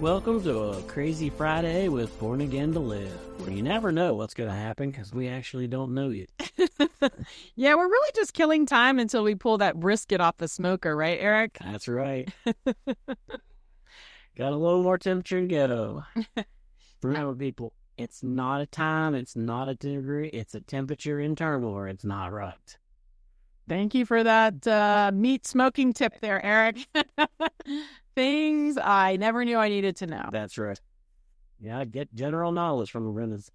Welcome to a crazy Friday with Born Again to Live, where you never know what's going to happen because we actually don't know yet. Yeah, we're really just killing time until we pull that brisket off the smoker, right, Eric? That's right. Got a little more temperature in ghetto. Remember, people, it's not a time, it's not a degree, it's a temperature internal, or it's not right. Thank you for that meat smoking tip there, Eric. Things I never knew I needed to know. That's right. Yeah, get general knowledge from the Renaissance.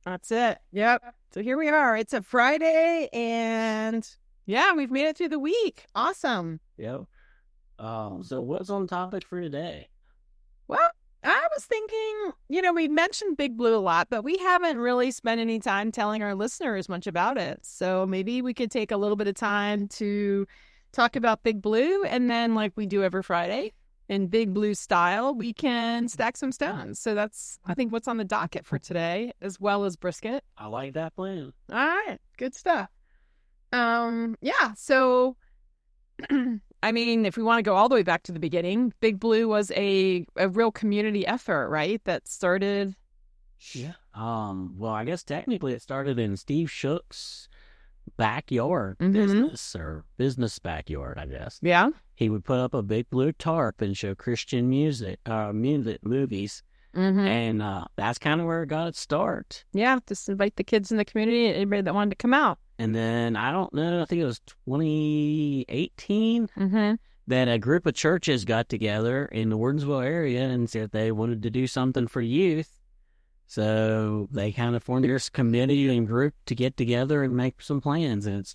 That's it. Yep. So here we are. It's a Friday, and yeah, we've made it through the week. Awesome. Yep. So what's on topic for today? Well, I was thinking, we mentioned Big Blue a lot, but we haven't really spent any time telling our listeners much about it. So maybe we could take a little bit of time to talk about Big Blue, and then like we do every Friday, in Big Blue style, we can stack some stones. So that's, I think, what's on the docket for today, as well as brisket. I like that plan. All right, good stuff. Yeah, so I mean, if we want to go all the way back to the beginning, Big Blue was a real community effort, right? That started. Yeah. Well, I guess technically it started in Steve Shook's backyard business backyard, I guess. Yeah. He would put up a big blue tarp and show Christian music movies. Mm-hmm. And that's kind of where it got its start. Yeah, just invite the kids in the community, anybody that wanted to come out. And then, I don't know, I think it was 2018 that a group of churches got together in the Wardensville area and said they wanted to do something for youth. So they kind of formed this committee and group to get together and make some plans. And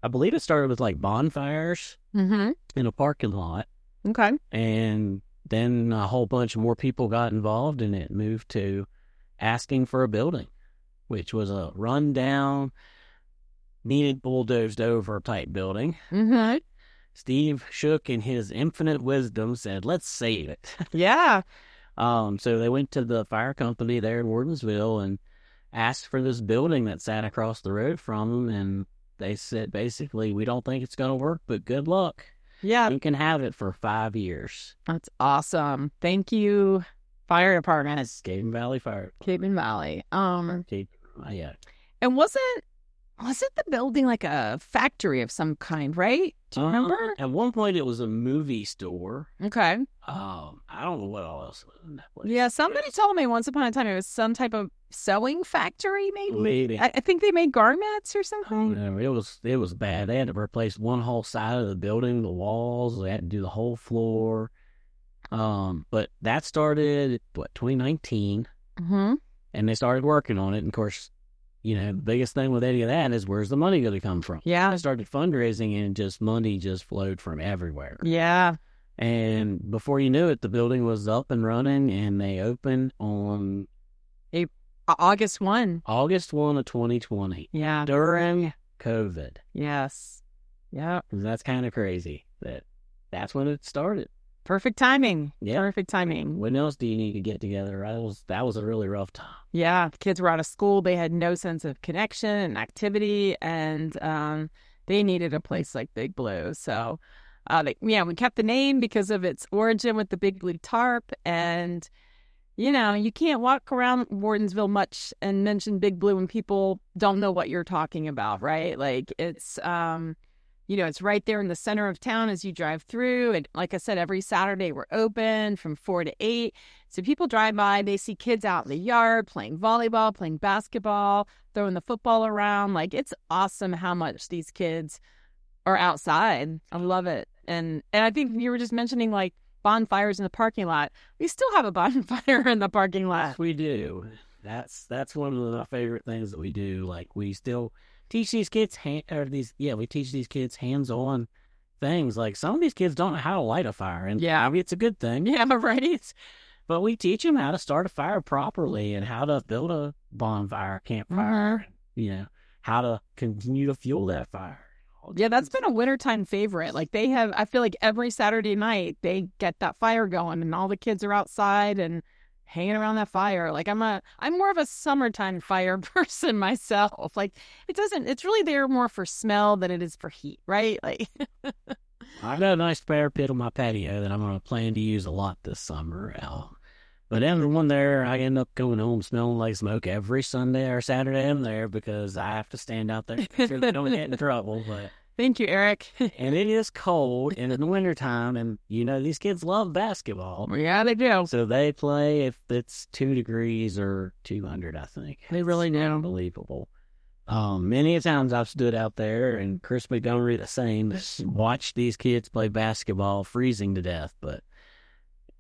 I believe it started with like bonfires in a parking lot. Okay. And then a whole bunch more people got involved, and it moved to asking for a building, which was a rundown, needed bulldozed over type building. Mm-hmm. Steve Shook, in his infinite wisdom, said, let's save it. Yeah. So they went to the fire company there in Wardensville and asked for this building that sat across the road from them, and they said, basically, we don't think it's going to work, but good luck. Yeah. You can have it for 5 years. That's awesome. Thank you, fire department. Cape Valley Fire. Cape Valley. Yeah. And wasn't the building like a factory of some kind, right? Do you remember? At one point, it was a movie store. Okay. I don't know what else was in that place. Yeah, somebody told me once upon a time it was some type of sewing factory, maybe. Maybe. I think they made garments or something. No, it was bad. They had to replace one whole side of the building, the walls. They had to do the whole floor. But that started, 2019? Mm-hmm. And they started working on it. And of course, the biggest thing with any of that is, where's the money going to come from? Yeah. They started fundraising, and money just flowed from everywhere. Yeah. And before you knew it, the building was up and running, and they opened on August 1. August 1 of 2020. Yeah. During COVID. Yes. Yeah. That's kind of crazy. That's when it started. Perfect timing. Yeah. Perfect timing. When else do you need to get together? That was a really rough time. Yeah. The kids were out of school. They had no sense of connection and activity, and they needed a place like Big Blue. So, we kept the name because of its origin with the Big Blue tarp. And, you can't walk around Wardensville much and mention Big Blue when people don't know what you're talking about, right? Like, it's... it's right there in the center of town as you drive through. And like I said, every Saturday we're open from 4 to 8. So people drive by, they see kids out in the yard playing volleyball, playing basketball, throwing the football around. Like, it's awesome how much these kids are outside. I love it. And I think you were just mentioning like bonfires in the parking lot. We still have a bonfire in the parking lot. Yes, we do. That's one of my favorite things that we do. Like, we still teach these kids we teach these kids hands-on things. Like, some of these kids don't know how to light a fire, and yeah, I mean, it's a good thing. Yeah, right. But we teach them how to start a fire properly and how to build a bonfire, campfire. How to continue to fuel that fire. Yeah, that's been a wintertime favorite. Like, I feel like every Saturday night they get that fire going, and all the kids are outside and hanging around that fire. Like, I'm more of a summertime fire person myself. Like, it's really there more for smell than it is for heat, right? Like, I got a nice fire pit on my patio that I'm going to plan to use a lot this summer. But everyone there, I end up going home smelling like smoke every Sunday or Saturday I'm there because I have to stand out there so they don't get in trouble. But Thank you, Eric. and it is cold and in the wintertime, and these kids love basketball. Yeah, they do. So they play if it's 2 degrees or 200, I think. They really do. Unbelievable. Many times I've stood out there, and Chris Montgomery the same, watch these kids play basketball freezing to death, but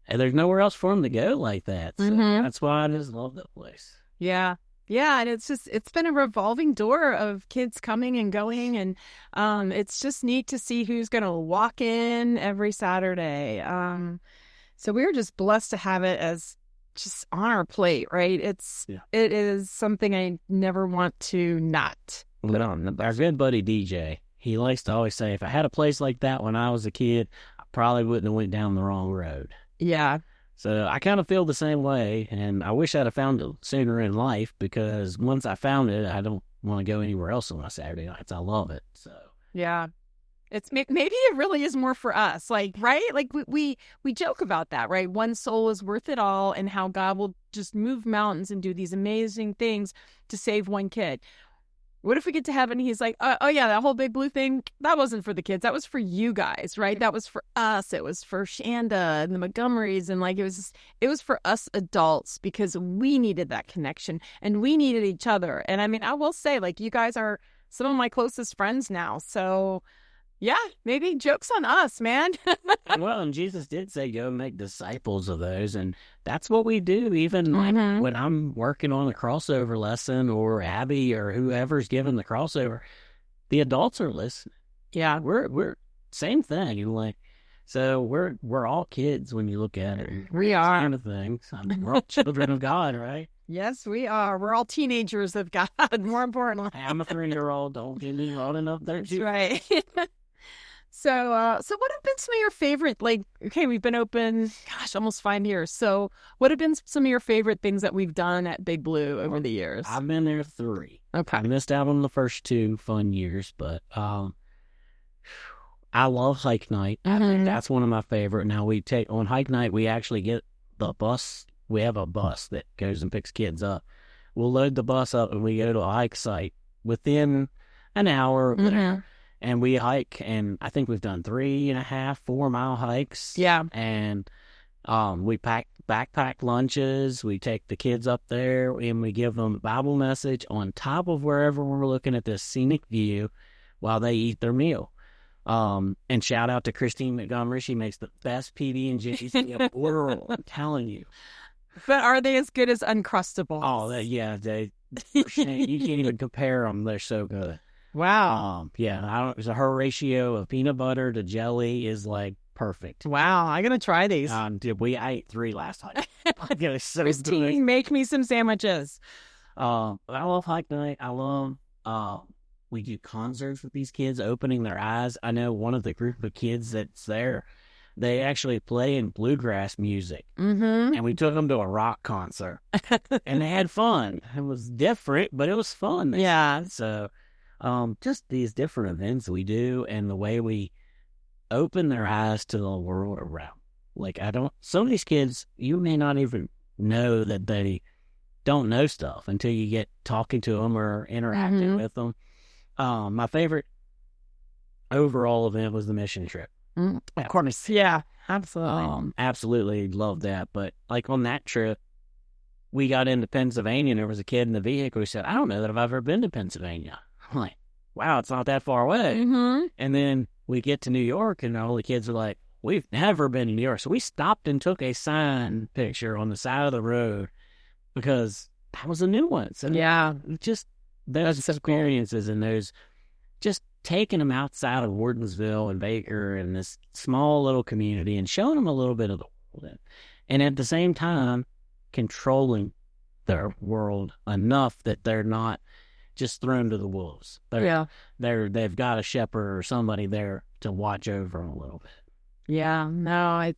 there's nowhere else for them to go like that. So that's why I just love that place. Yeah. Yeah, and it's been a revolving door of kids coming and going, and it's just neat to see who's going to walk in every Saturday. So we're just blessed to have it as just on our plate, right? It is something I never want to not put on. Our good buddy DJ, he likes to always say, if I had a place like that when I was a kid, I probably wouldn't have went down the wrong road. Yeah. So I kind of feel the same way, and I wish I'd have found it sooner in life, because once I found it, I don't want to go anywhere else on my Saturday nights. I love it. So yeah, it's maybe it really is more for us, like, right? Like we joke about that, right? One soul is worth it all, and how God will just move mountains and do these amazing things to save one kid. What if we get to heaven and he's like, oh yeah, that whole big blue thing, that wasn't for the kids. That was for you guys, right? That was for us. It was for Shanda and the Montgomerys. And like, it was for us adults, because we needed that connection and we needed each other. And I mean, I will say, like, you guys are some of my closest friends now. So yeah, maybe joke's on us, man. Well, and Jesus did say, go make disciples of those. And that's what we do. Even like when I'm working on a crossover lesson, or Abby or whoever's giving the crossover, the adults are listening. Yeah. We're same thing. Like, so we're all kids when you look at it. We are. Kind of thing. We're all children of God, right? Yes, we are. We're all teenagers of God, more importantly. I'm a 3-year-old. Don't get me old enough there. That's right. So what have been some of your favorite, like, okay, we've been open, gosh, almost 5 years. So what have been some of your favorite things that we've done at Big Blue over the years? I've been there 3. Okay. I missed out on the first 2 fun years, but I love hike night. I think that's one of my favorite. Now on hike night, we actually get the bus. We have a bus that goes and picks kids up. We'll load the bus up and we go to a hike site within an hour of there. And we hike, and I think we've done 3.5, 4-mile hikes. Yeah. And we pack backpack lunches. We take the kids up there, and we give them a Bible message on top of wherever we're looking at this scenic view while they eat their meal. And shout out to Christine Montgomery. She makes the best PB&Js in the world. I'm telling you. But are they as good as Uncrustables? Oh, yeah. You can't even compare them. They're so good. Wow. Yeah. Her ratio of peanut butter to jelly is like perfect. Wow. I'm going to try these. I ate 3 last time. So Christine, make me some sandwiches. I love hike night. I love, we do concerts with these kids, opening their eyes. I know one of the group of kids that's there, they actually play in bluegrass music. And we took them to a rock concert. And they had fun. It was different, but it was fun. Yeah. So just these different events we do, and the way we open their eyes to the world around. Like, some of these kids, you may not even know that they don't know stuff until you get talking to them or interacting with them. My favorite overall event was the mission trip. Of course. Yeah, absolutely. Absolutely love that. But like on that trip, we got into Pennsylvania, and there was a kid in the vehicle who said, I don't know that I've ever been to Pennsylvania. I'm like, wow, it's not that far away. And then we get to New York, and all the kids are like, we've never been to New York. So we stopped and took a sign picture on the side of the road, because that was a new one. So yeah, just those experiences and those, just taking them outside of Wardensville and Baker and this small little community and showing them a little bit of the world. And at the same time, controlling their world enough that they're not just thrown to the wolves. They've got a shepherd or somebody there to watch over them a little bit. Yeah, no,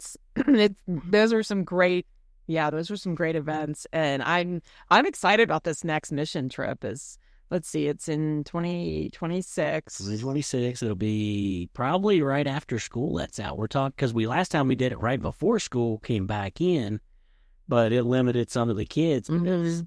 those are some great events, and I'm excited about this next mission trip. Is let's see, it's in 2026. 2026. It'll be probably right after school lets out. We're talking because last time we did it right before school came back in, but it limited some of the kids because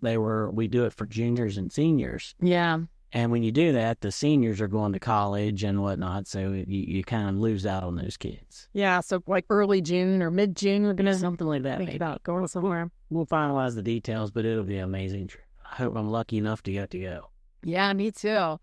we do it for juniors and seniors. Yeah. And when you do that, the seniors are going to college and whatnot, so you kind of lose out on those kids. Yeah, so like early June or mid-June, we're going to Something like that. think about going somewhere. We'll finalize the details, but it'll be an amazing trip. I hope I'm lucky enough to get to go. Yeah, me too.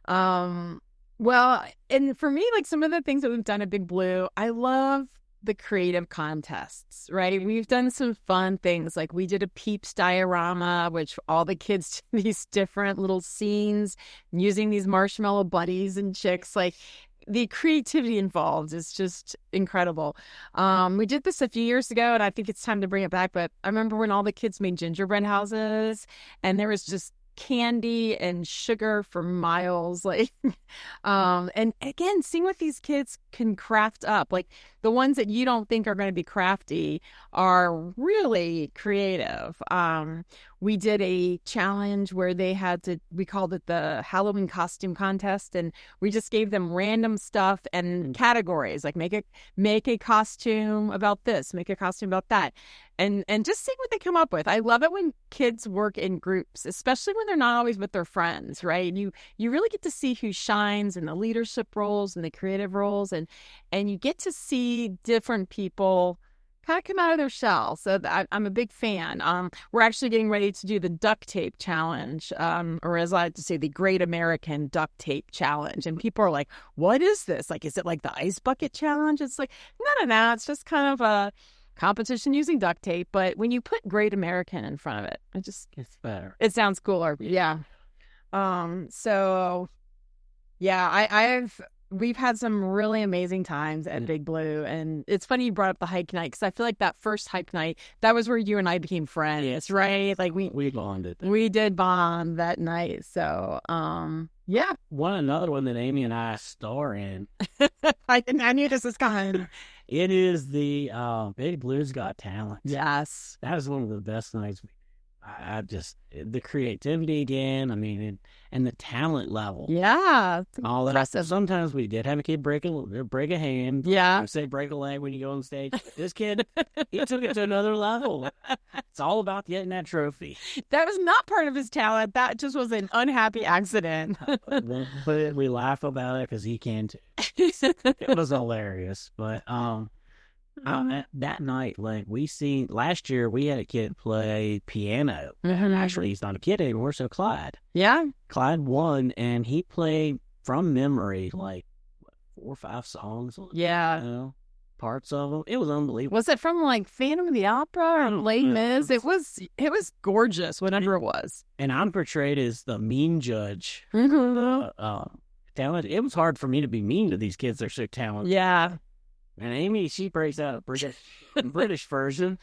Well, and for me, like some of the things that we've done at Big Blue, I love the creative contests, right? We've done some fun things. Like we did a Peeps diorama, which all the kids did these different little scenes using these marshmallow buddies and chicks. Like the creativity involved is just incredible. We did this a few years ago, and I think it's time to bring it back. But I remember when all the kids made gingerbread houses, and there was just candy and sugar for miles, like and again, seeing what these kids can craft up, like the ones that you don't think are going to be crafty are really creative. We did a challenge where we called it the Halloween costume contest, and we just gave them random stuff and categories, like make a costume about this, make a costume about that, and just see what they come up with. I love it when kids work in groups, especially when they're not always with their friends, right? You really get to see who shines in the leadership roles and the creative roles, and you get to see different people kind of come out of their shell. So I'm a big fan. We're actually getting ready to do the duct tape challenge, or as I like to say, the Great American Duct Tape Challenge. And people are like, what is this? Like, is it like the ice bucket challenge? It's like, no. It's just kind of a competition using duct tape. But when you put Great American in front of it, It's better. It sounds cooler. Yeah. So yeah, we've had some really amazing times at Big Blue, and it's funny you brought up the hike night, because I feel like that first hike night, that was where you and I became friends, yes, right? Like we bonded. We did bond that night. So yeah, another one that Amy and I star in. I knew this was coming. It is the Big Blue's Got Talent. Yes, that was one of the best nights. I just, the creativity again, I mean, and the talent level. Yeah. All impressive. Sometimes we did have a kid break a hand. Yeah. I say break a leg when you go on stage. This kid, he took it to another level. It's all about getting that trophy. That was not part of his talent. That just was an unhappy accident. But we laugh about it because he can too. It was hilarious. But, that night, like last year, we had a kid play piano. Actually, he's not a kid anymore, so Clyde. Yeah. Clyde won, and he played from memory like 4 or 5 songs. Yeah. Parts of them. It was unbelievable. Was it from like Phantom of the Opera or Les Mis? It was gorgeous, whatever it was. And I'm portrayed as the mean judge. Talent. It was hard for me to be mean to these kids. They're so talented. Yeah. And Amy, she breaks out a British version.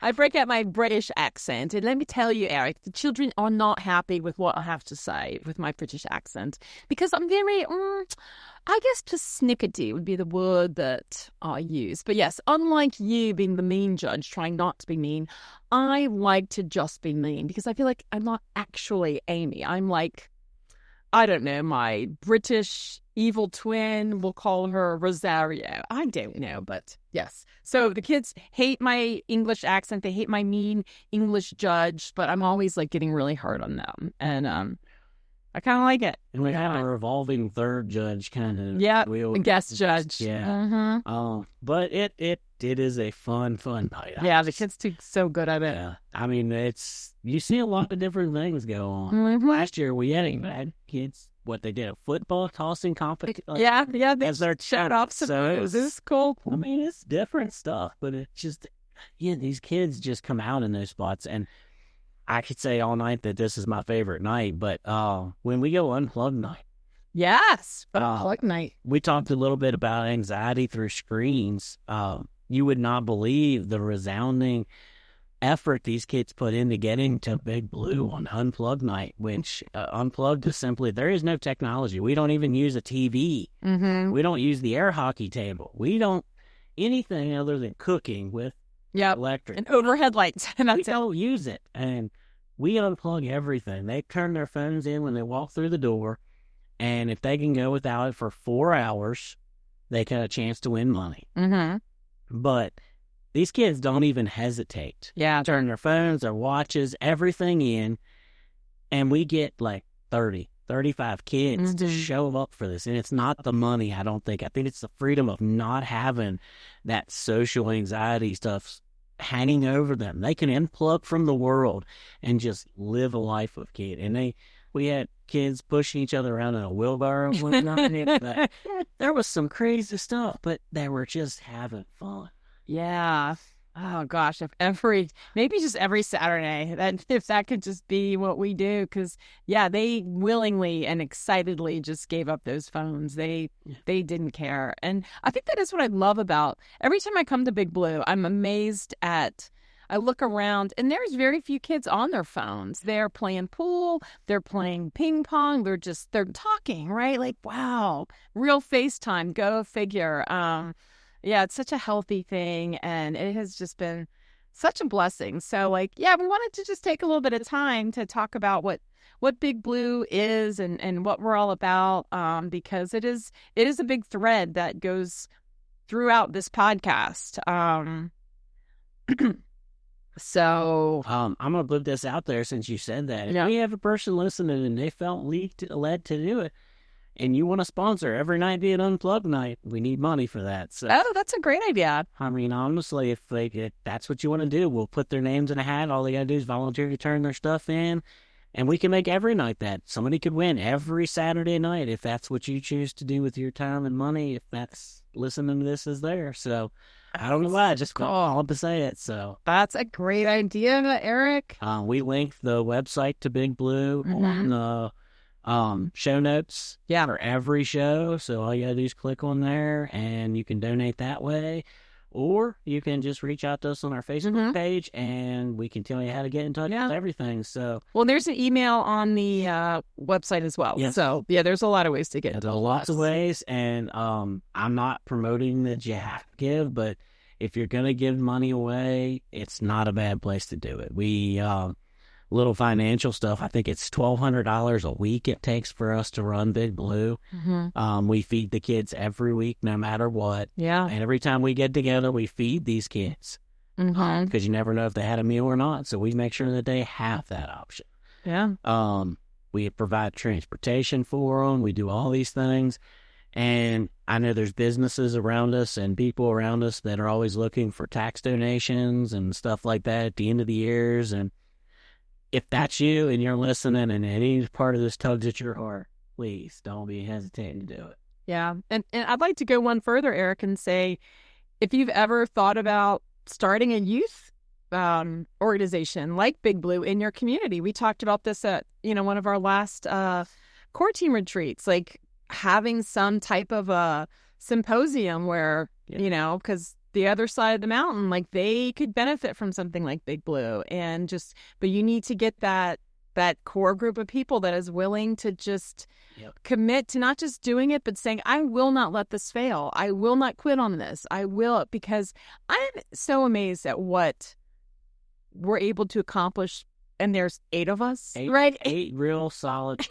I break out my British accent. And let me tell you, Eric, the children are not happy with what I have to say with my British accent. Because I'm very, I guess persnickety would be the word that I use. But yes, unlike you being the mean judge, trying not to be mean, I like to just be mean. Because I feel like I'm not actually Amy. I'm like, I don't know, my British evil twin, we'll call her Rosario. I don't know, but yes. So the kids hate my English accent. They hate my mean English judge, but I'm always like getting really hard on them. And I kind of like it. And we have a revolving third judge kind of. Yeah, a guest judge. Yeah. But it is a fun night. Yeah, the kids do so good at it. Yeah. I mean, you see a lot of different things go on. Last year we had kids, what they did, a football tossing competition. Yeah. As their shut off. So it was cool. I mean, it's different stuff, but it's just, these kids just come out in those spots. And I could say all night that this is my favorite night, but when we go unplugged night. Yes, unplugged night. We talked a little bit about anxiety through screens. You would not believe the resounding effort these kids put into getting to Big Blue on Unplugged night, which Unplugged is simply, there is no technology. We don't even use a TV. Mm-hmm. We don't use the air hockey table. We don't anything other than cooking with electric. And overhead lights. And we don't use it. And we unplug everything. They turn their phones in when they walk through the door, and if they can go without it for 4 hours, they get a chance to win money. Mm-hmm. But these kids don't even hesitate. Yeah. Turn their phones, their watches, everything in, and we get like 30, 35 kids to show up for this. And it's not the money, I don't think. I think it's the freedom of not having that social anxiety stuff hanging over them. They can unplug from the world and just live a life of kid. And we had kids pushing each other around in a wheelbarrow and whatnot. There was some crazy stuff, but they were just having fun. Yeah. Oh gosh, maybe just every Saturday, if that could just be what we do, because they willingly and excitedly just gave up those phones. They didn't care, and I think that is what I love about every time I come to Big Blue. I'm amazed at. I look around, and there's very few kids on their phones. They're playing pool, they're playing ping pong, they're talking, right? Like, wow, real FaceTime, go figure. It's such a healthy thing, and it has just been such a blessing. So, we wanted to just take a little bit of time to talk about what Big Blue is and what we're all about, because it is a big thread that goes throughout this podcast. So I'm gonna put this out there since you said that. If we have a person listening and they felt led to do it, and you want to sponsor every night be an unplugged night, we need money for that. So, that's a great idea. I mean, honestly, if that's what you want to do, we'll put their names in a hat. All they gotta do is volunteer to turn their stuff in, and we can make every night that. Somebody could win every Saturday night if that's what you choose to do with your time and money. If that's listening to this is there, so. I don't know why. I just call to say it. So that's a great idea, Eric. We linked the website to Big Blue on the show notes for every show. So all you gotta do is click on there, and you can donate that way, or you can just reach out to us on our Facebook page, and we can tell you how to get in touch with everything. So there's an email on the website as well. Yes. So there's a lot of ways to get. There's lots of ways, and I'm not promoting that you have to give, but if you're gonna give money away, it's not a bad place to do it. We little financial stuff. I think it's $1,200 a week it takes for us to run Big Blue. We feed the kids every week, no matter what. Yeah. And every time we get together, we feed these kids because you never know if they had a meal or not. So we make sure that they have that option. Yeah. We provide transportation for them. We do all these things. And I know there's businesses around us and people around us that are always looking for tax donations and stuff like that at the end of the years. And if that's you and you're listening and any part of this tugs at your heart, please don't be hesitating to do it. Yeah. And I'd like to go one further, Eric, and say, if you've ever thought about starting a youth organization like Big Blue in your community, we talked about this at, one of our last core team retreats, like having some type of a symposium where, because the other side of the mountain, like they could benefit from something like Big Blue, but you need to get that core group of people that is willing to just commit to not just doing it, but saying, I will not let this fail. I will not quit on this. I will, because I'm so amazed at what we're able to accomplish. And there's 8 of us, right? 8 real solid.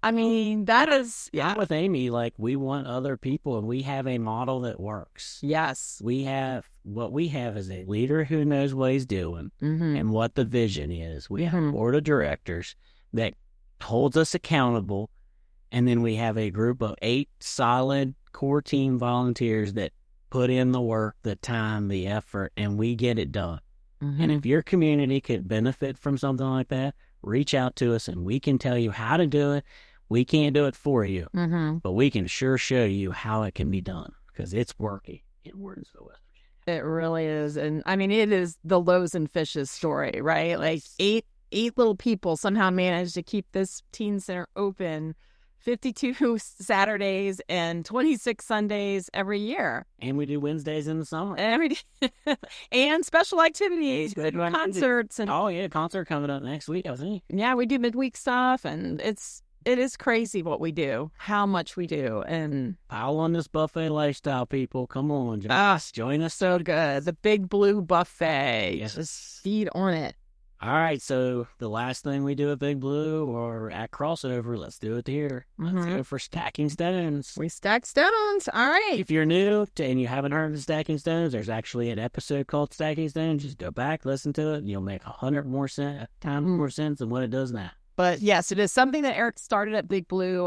I mean, that is... I'm with Amy. Like, we want other people, and we have a model that works. Yes. What we have is a leader who knows what he's doing and what the vision is. We have a board of directors that holds us accountable, and then we have a group of 8 solid core team volunteers that put in the work, the time, the effort, and we get it done. And if your community could benefit from something like that, reach out to us and we can tell you how to do it. We can't do it for you, but we can sure show you how it can be done because it's working in Warrensville, West Virginia. It really is. And I mean, it is the loaves and fishes story, right? Like eight little people somehow managed to keep this teen center open 52 Saturdays and 26 Sundays every year. And we do Wednesdays in the summer. And special activities, concerts. Concert coming up next week, I think. Yeah, we do midweek stuff, and it is crazy what we do, how much we do. And pile on this buffet lifestyle, people. Come on, join us. So good. The Big Blue Buffet. Yes. Just feed on it. All right, so the last thing we do at Big Blue or at Crossover, let's do it here. Let's go for Stacking Stones. We stack stones. All right. If you're new and you haven't heard of Stacking Stones, there's actually an episode called Stacking Stones. Just go back, listen to it, and you'll make 100 more times more sense than what it does now. But yes, it is something that Eric started at Big Blue.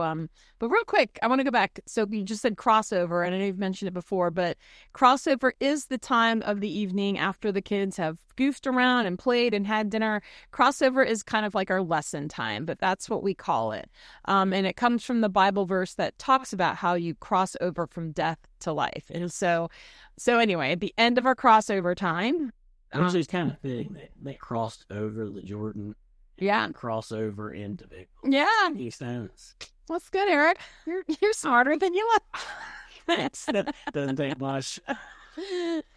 But real quick, I want to go back. So you just said crossover, and I know you've mentioned it before, but crossover is the time of the evening after the kids have goofed around and played and had dinner. Crossover is kind of like our lesson time, but that's what we call it. And it comes from the Bible verse that talks about how you cross over from death to life. And so anyway, at the end of our crossover time, Actually, it's kind of big. They crossed over the Jordan. Yeah. Cross over into Big Yeah. Stones. That's good, Eric. You're smarter than you look. Doesn't take much.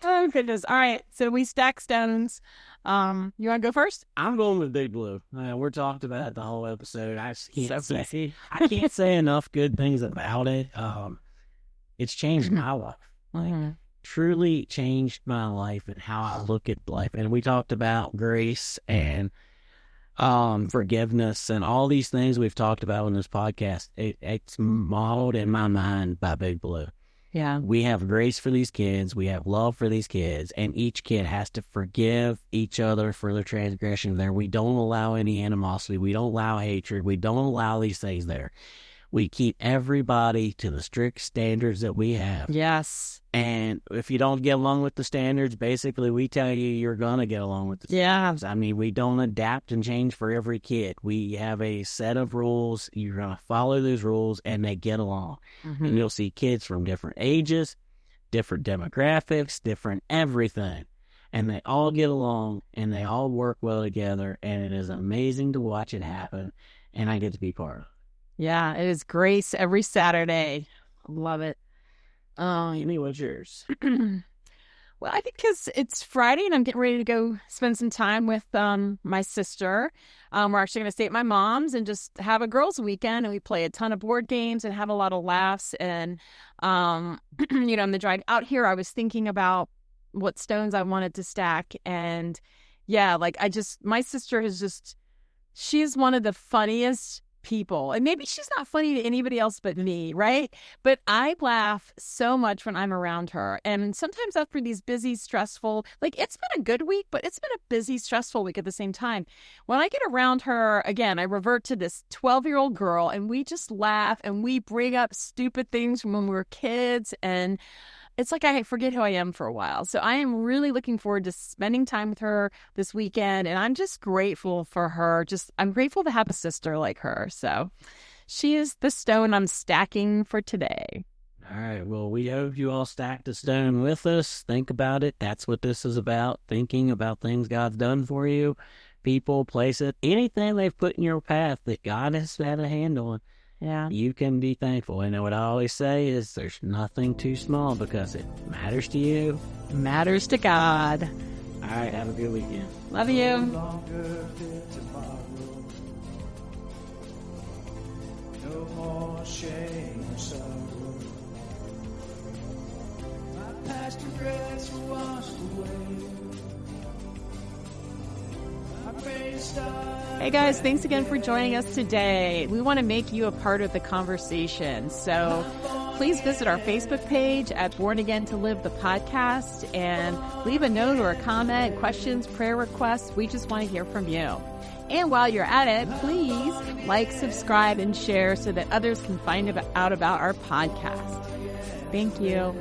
Oh, goodness. All right. So we stack stones. You want to go first? I'm going with Big Blue. We're talked about it the whole episode. I can't say enough good things about it. It's changed my life. Truly changed my life and how I look at life. And we talked about grace and forgiveness and all these things we've talked about in this podcast. It's modeled in my mind by Big Blue. Yeah. We have grace for these kids. We have love for these kids. And each kid has to forgive each other for their transgressions there. We don't allow any animosity. We don't allow hatred. We don't allow these things there. We keep everybody to the strict standards that we have. Yes. And if you don't get along with the standards, basically we tell you you're going to get along with the standards. I mean, we don't adapt and change for every kid. We have a set of rules. You're going to follow those rules and they get along. And you'll see kids from different ages, different demographics, different everything. And they all get along and they all work well together. And it is amazing to watch it happen. And I get to be part of it. Yeah, it is grace every Saturday. Love it. Amy, what's yours? Well, I think because it's Friday and I'm getting ready to go spend some time with my sister. We're actually going to stay at my mom's and just have a girls' weekend. And we play a ton of board games and have a lot of laughs. And, on the drive out here, I was thinking about what stones I wanted to stack. And yeah, my sister she's one of the funniest people, and maybe she's not funny to anybody else but me, right? But I laugh so much when I'm around her. And sometimes after these busy, stressful, it's been a good week, but it's been a busy, stressful week at the same time. When I get around her, again, I revert to this 12-year-old girl, and we just laugh and we bring up stupid things from when we were kids, and it's like I forget who I am for a while. So I am really looking forward to spending time with her this weekend. And I'm just grateful for her. I'm grateful to have a sister like her. So she is the stone I'm stacking for today. All right. Well, we hope you all stacked a stone with us. Think about it. That's what this is about. Thinking about things God's done for you. People, places, anything they've put in your path that God has had a hand on. Yeah. You can be thankful. And what I always say is there's nothing too small because it matters to you. Matters to God. All right. Have a good weekend. Love you. No more shame or sorrow. My past regrets were washed away. Hey guys, thanks again for joining us today. We want to make you a part of the conversation. So please visit our Facebook page at Born Again to Live the podcast and leave a note or a comment, questions, prayer requests. We just want to hear from you. And while you're at it, please subscribe, and share so that others can find out about our podcast. Thank you.